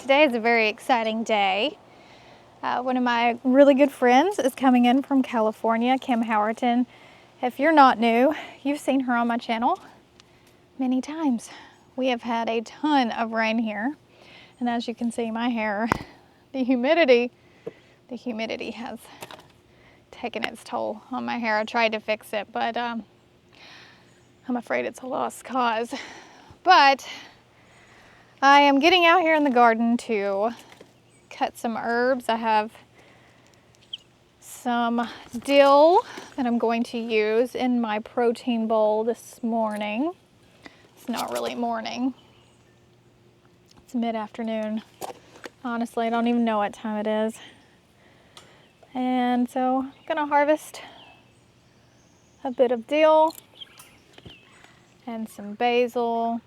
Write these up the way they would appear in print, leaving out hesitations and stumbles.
Today is a very exciting day. One of my really good friends is coming in from California, Kim Howerton. If you're not new, you've seen her on my channel many times. We have had a ton of rain here, and as you can see, my hair, the humidity has taken its toll on my hair. I tried to fix it, but I'm afraid it's a lost cause. But I am getting out here in the garden to cut some herbs. I have some dill that I'm going to use in my protein bowl this morning. It's not really morning. It's mid-afternoon. Honestly, I don't even know what time it is. And so I'm gonna harvest a bit of dill and some basil.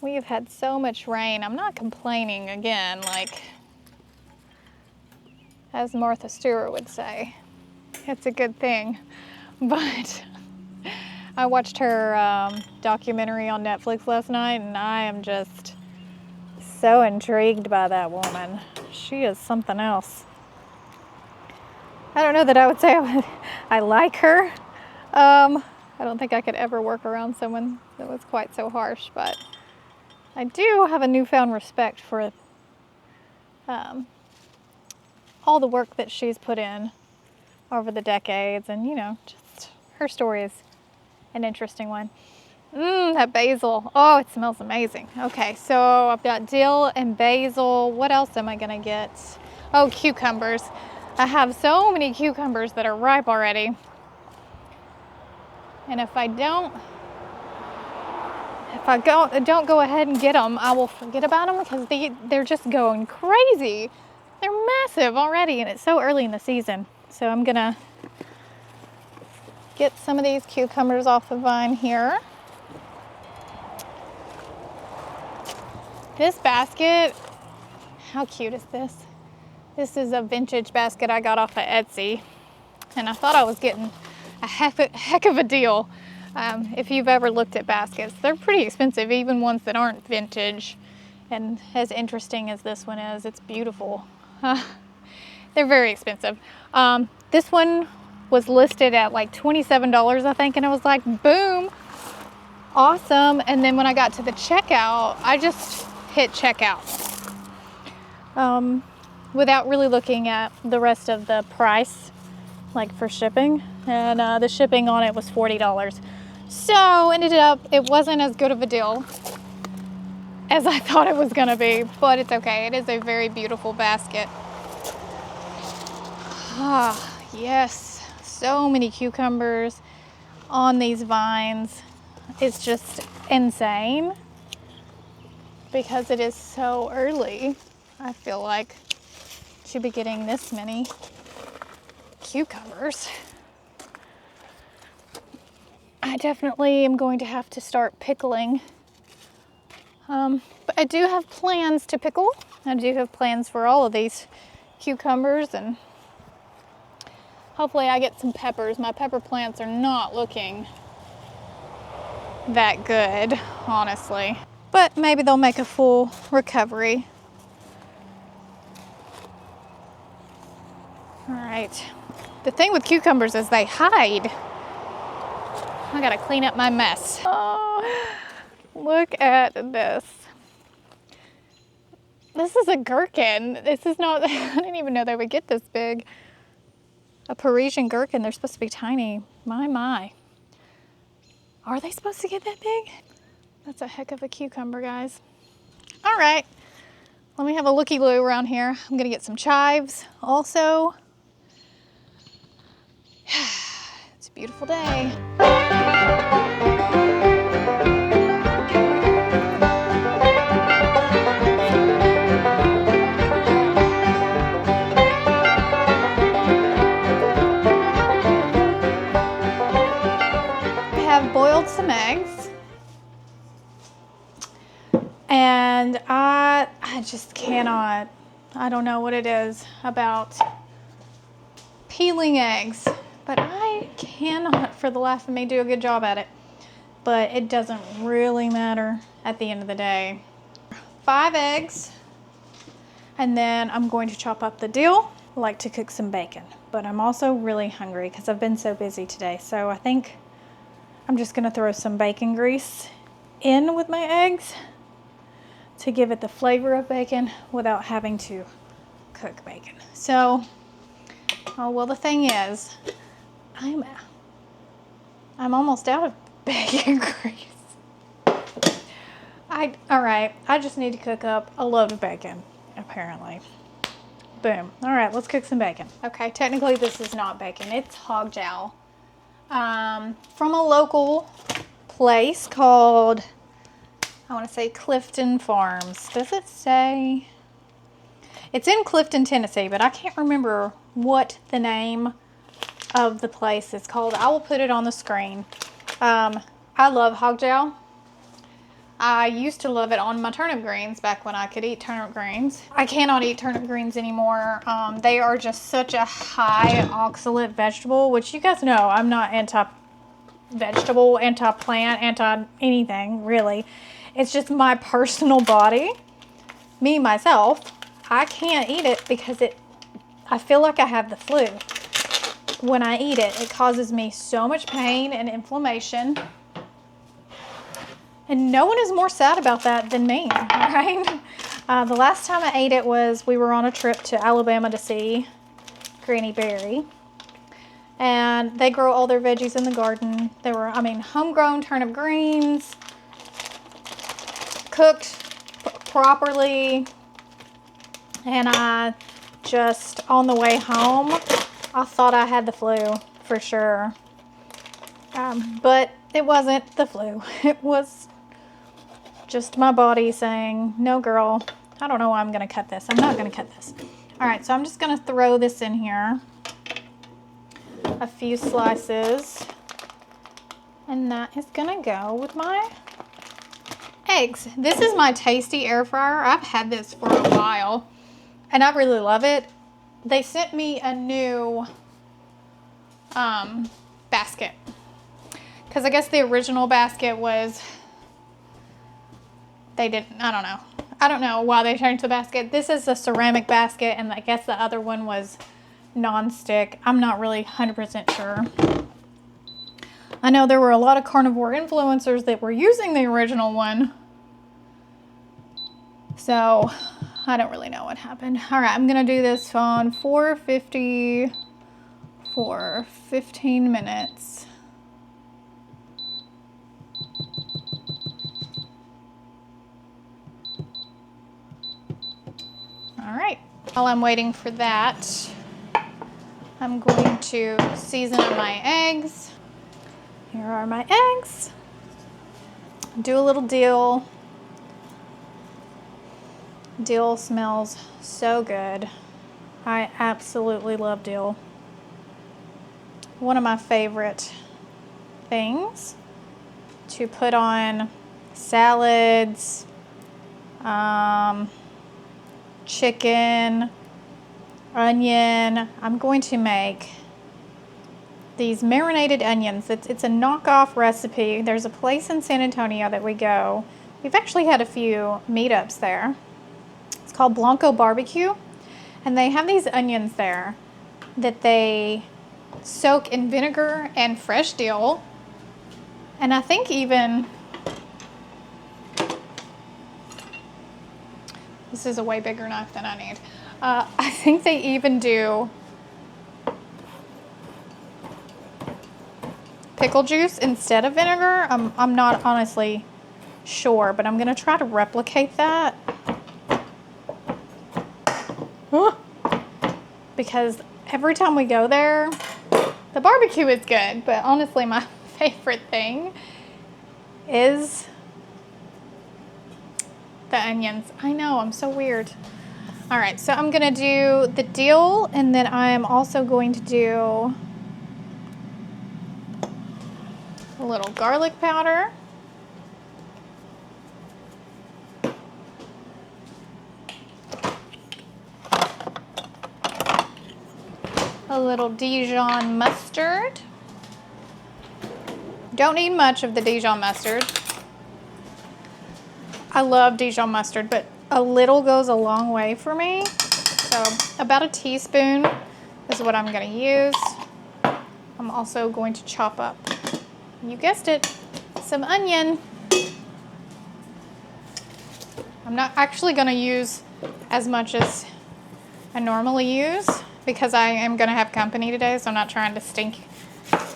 We have had so much rain. I'm not complaining again, like as Martha Stewart would say. It's a good thing. But I watched her documentary on Netflix last night, and I am just so intrigued by that woman. She is something else. I don't know that I would say I like her. I don't think I could ever work around someone that was quite so harsh, but I do have a newfound respect for all the work that she's put in over the decades, and you know, just her story is an interesting one. That basil, oh, it smells amazing. Okay, so I've got dill and basil. What else am I gonna get? Oh, cucumbers. I have so many cucumbers that are ripe already, and if I don't go ahead and get them, I will forget about them because they're just going crazy. They're massive already, and it's so early in the season. So I'm gonna get some of these cucumbers off the vine here. This basket, how cute is this? This is a vintage basket I got off of Etsy, and I thought I was getting a heck of a deal. If you've ever looked at baskets, they're pretty expensive, even ones that aren't vintage. And as interesting as this one is, it's beautiful. They're very expensive. This one was listed at like $27, I think, and I was like, boom, awesome. And then when I got to the checkout, I just hit checkout without really looking at the rest of the price, like for shipping. And the shipping on it was $40. So ended up, it wasn't as good of a deal as I thought it was gonna be, but it's okay. It is a very beautiful basket. Ah, yes, so many cucumbers on these vines. It's just insane because it is so early. I feel like I should be getting this many cucumbers. I definitely am going to have to start pickling. But I do have plans to pickle. I do have plans for all of these cucumbers, and hopefully I get some peppers. My pepper plants are not looking that good, honestly. But maybe they'll make a full recovery. All right. The thing with cucumbers is they hide. I gotta clean up my mess. Oh, look at this. This is a gherkin. This is not, I didn't even know they would get this big. A Parisian gherkin, they're supposed to be tiny. My. Are they supposed to get that big? That's a heck of a cucumber, guys. All right, let me have a looky-loo around here. I'm gonna get some chives also. It's a beautiful day. I have boiled some eggs, and I just cannot, I don't know what it is about peeling eggs, but I cannot for the life of me do a good job at it. But it doesn't really matter at the end of the day. 5 eggs, And then I'm going to chop up the dill. I like to cook some bacon, but I'm also really hungry because I've been so busy today. So I think I'm just gonna throw some bacon grease in with my eggs to give it the flavor of bacon without having to cook bacon. So, oh, well, the thing is, I'm almost out of bacon grease. All right, I just need to cook up a load of bacon, apparently. Boom. All right, let's cook some bacon. Okay, technically this is not bacon, it's hog jowl. From a local place called, I want to say Clifton Farms. Does it say? It's in Clifton, Tennessee, but I can't remember what the name of the place is called. I will put it on the screen. I love hog jowl. I used to love it on my turnip greens back when I could eat turnip greens. I cannot eat turnip greens anymore. They are just such a high oxalate vegetable, which you guys know I'm not anti-vegetable, anti-plant, anti-anything, really. It's just my personal body. Me, myself, I can't eat it because I feel like I have the flu. When I eat it, it causes me so much pain and inflammation. And no one is more sad about that than me, right? The last time I ate it was, we were on a trip to Alabama to see Granny Berry. And they grow all their veggies in the garden. They were, homegrown turnip greens, cooked properly. And I just, on the way home, I thought I had the flu for sure. But it wasn't the flu. It was just my body saying, no girl, I don't know why I'm gonna cut this. I'm not gonna cut this. All right, so I'm just gonna throw this in here. A few slices. And that is gonna go with my eggs. This is my Tasty air fryer. I've had this for a while and I really love it. They sent me a new basket because I guess the original basket was, I don't know why they changed the basket. This is a ceramic basket and I guess the other one was non-stick. I'm not really 100% sure. I know there were a lot of carnivore influencers that were using the original one. So I don't really know what happened. All right, I'm gonna do this on 450 for 15 minutes. All right, while I'm waiting for that, I'm going to season up my eggs. Here are my eggs. Do a little dill. Dill smells so good. I absolutely love dill. One of my favorite things to put on salads, chicken, onion. I'm going to make these marinated onions. It's a knockoff recipe. There's a place in San Antonio that we go. We've actually had a few meetups there. It's called Blanco Barbecue. And they have these onions there that they soak in vinegar and fresh dill. And I think even, this is a way bigger knife than I need. I think they even do pickle juice instead of vinegar. I'm not honestly sure, but I'm gonna try to replicate that. Because every time we go there, the barbecue is good, but honestly my favorite thing is the onions. I know, I'm so weird. All right, so I'm gonna do the dill, and then I'm also going to do a little garlic powder. A little Dijon mustard. Don't need much of the Dijon mustard. I love Dijon mustard, but A little goes a long way for me. So about a teaspoon is what I'm going to use. I'm also going to chop up, you guessed it, some onion. I'm not actually going to use as much as I normally use because I am going to have company today, so I'm not trying to stink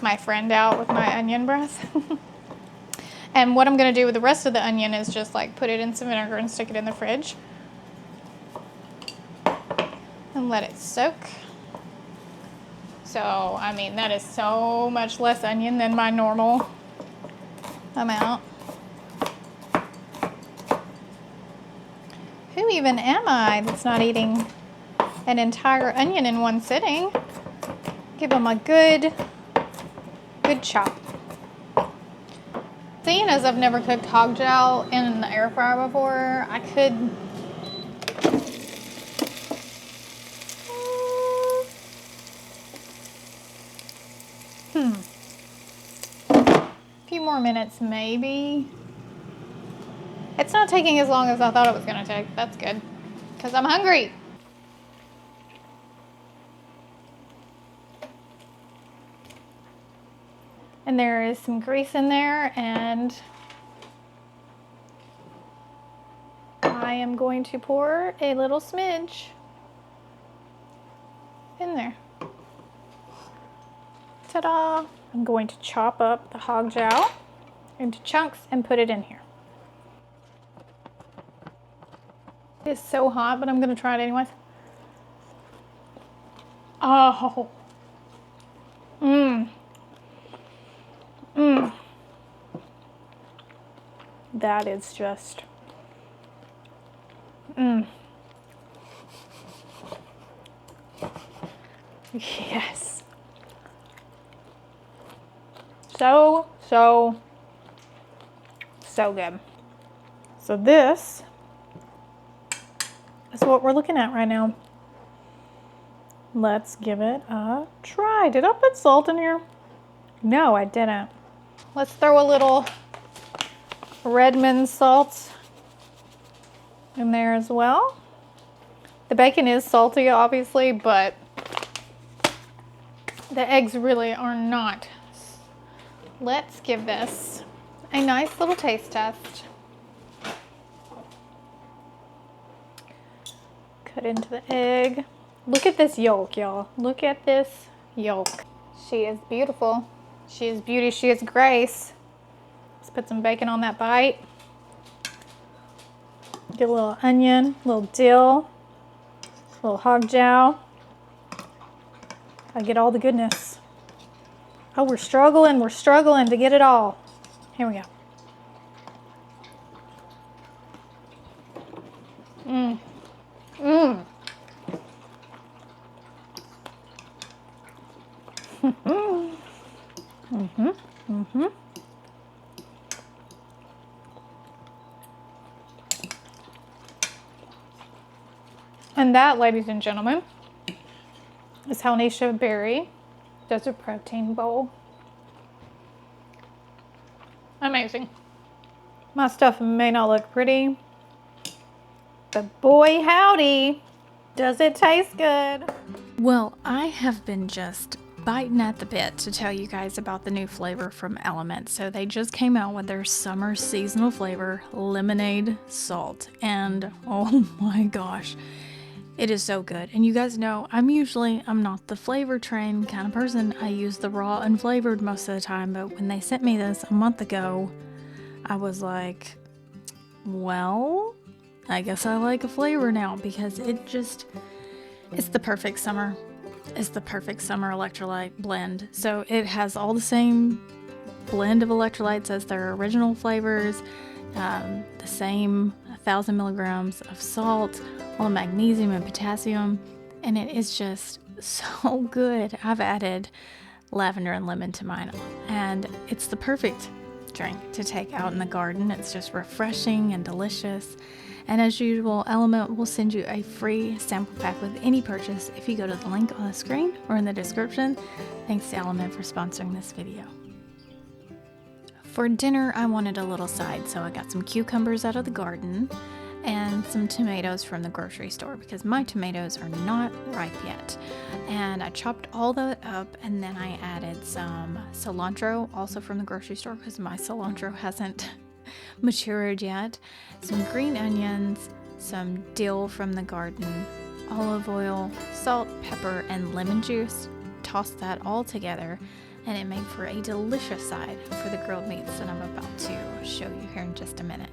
my friend out with my onion breath. And what I'm going to do with the rest of the onion is just like put it in some vinegar and stick it in the fridge and let it soak. So, I mean, that is so much less onion than my normal amount. Who even am I that's not eating an entire onion in one sitting? Give them a good chop. Seeing as I've never cooked hog jowl in the air fryer before, I could a few more minutes maybe. It's not taking as long as I thought it was going to take. That's good, because I'm hungry. And there is some grease in there, and I am going to pour a little smidge in there. Ta-da! I'm going to chop up the hog jowl into chunks and put it in here. It's so hot, but I'm going to try it anyways. Oh. That is just, yes. So good. So this is what we're looking at right now. Let's give it a try. Did I put salt in here? No, I didn't. Let's throw a little Redmond salt in there as well. The bacon is salty, obviously, but the eggs really are not. Let's give this a nice little taste test. Cut into the egg. Look at this yolk, y'all. Look at this yolk. She is beautiful. She is beauty. She is grace. Let's put some bacon on that bite. Get a little onion, a little dill, a little hog jowl. I get all the goodness. Oh, we're struggling to get it all. Here we go. And that, ladies and gentlemen, is how Neisha Berry does a protein bowl. Amazing. My stuff may not look pretty, but boy howdy, does it taste good. Well, I have been just biting at the bit to tell you guys about the new flavor from Element. So they just came out with their summer seasonal flavor, lemonade salt, and oh my gosh, it is so good. And you guys know I'm not the flavor train kind of person. I use the raw unflavored most of the time, but when they sent me this a month ago, I was like, well, I guess I like a flavor now, because it's the perfect summer. It's the perfect summer electrolyte blend. So it has all the same blend of electrolytes as their original flavors, the same 1,000 milligrams of salt, all the magnesium and potassium, and it is just so good. I've added lavender and lemon to mine, and it's the perfect drink to take out in the garden. It's just refreshing and delicious. And as usual, Element will send you a free sample pack with any purchase if you go to the link on the screen or in the description. Thanks to Element for sponsoring this video. For dinner, I wanted a little side, so I got some cucumbers out of the garden, and some tomatoes from the grocery store because my tomatoes are not ripe yet. And I chopped all that up, and then I added some cilantro, also from the grocery store because my cilantro hasn't matured yet, some green onions, some dill from the garden, olive oil, salt, pepper, and lemon juice. Tossed that all together, and it made for a delicious side for the grilled meats that I'm about to show you here in just a minute.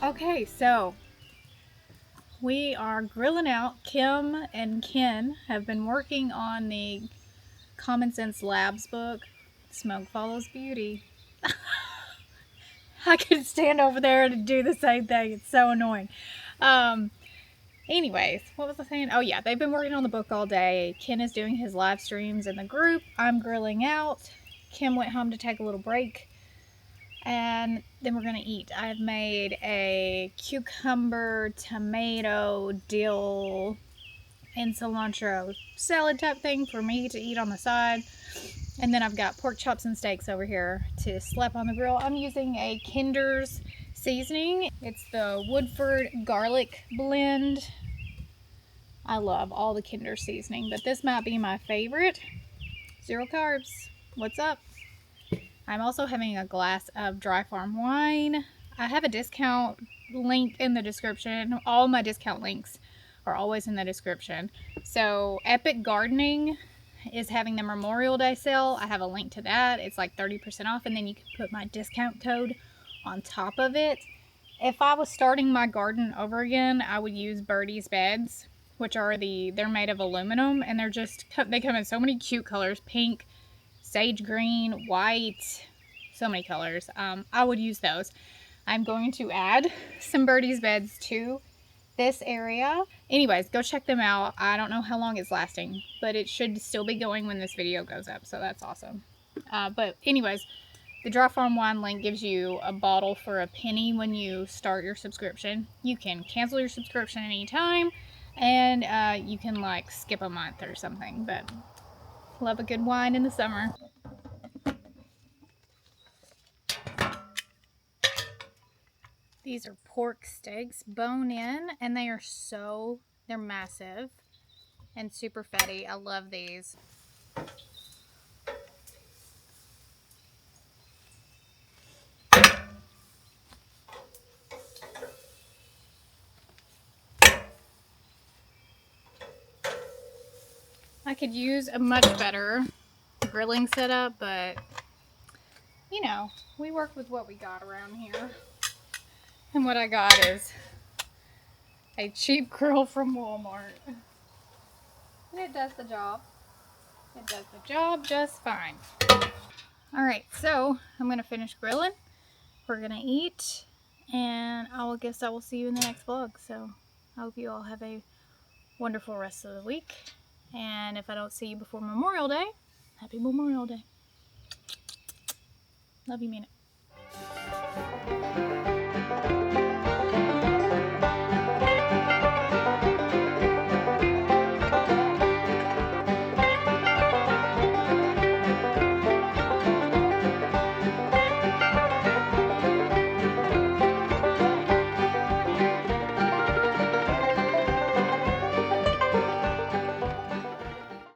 Okay, so we are grilling out. Kim and Ken have been working on the Common Sense Labs book, Smoke Follows Beauty. I could stand over there and do the same thing. It's so annoying. Anyways, what was I saying? Oh yeah, they've been working on the book all day. Ken is doing his live streams in the group. I'm grilling out. Kim went home to take a little break. And then we're going to eat. I've made a cucumber, tomato, dill, and cilantro salad type thing for me to eat on the side. And then I've got pork chops and steaks over here to slap on the grill. I'm using a Kinder's seasoning. It's the Woodford garlic blend. I love all the Kinder seasoning, but this might be my favorite. 0 carbs. What's up? I'm also having a glass of Dry Farm wine. I have a discount link in the description. All my discount links are always in the description. So Epic Gardening is having the Memorial Day sale. I have a link to that. It's like 30% off, and then you can put my discount code on top of it. If I was starting my garden over again, I would use Birdie's beds, which are they're made of aluminum, and they come in so many cute colors: pink, sage green, white, so many colors. I would use those. I'm going to add some Birdie's beds to this area. Anyways, go check them out. I don't know how long it's lasting, but it should still be going when this video goes up, so that's awesome. But anyways, the Dry Farm wine link gives you a bottle for a penny when you start your subscription. You can cancel your subscription anytime, and you can like skip a month or something, but love a good wine in the summer. These are pork steaks, bone in, and they're massive and super fatty. I love these. I could use a much better grilling setup, but you know, we work with what we got around here. And what I got is a cheap grill from Walmart. And it does the job. It does the job just fine. Alright, so I'm going to finish grilling. We're going to eat. And I guess I will see you in the next vlog. So I hope you all have a wonderful rest of the week. And if I don't see you before Memorial Day, happy Memorial Day. Love you, mean it.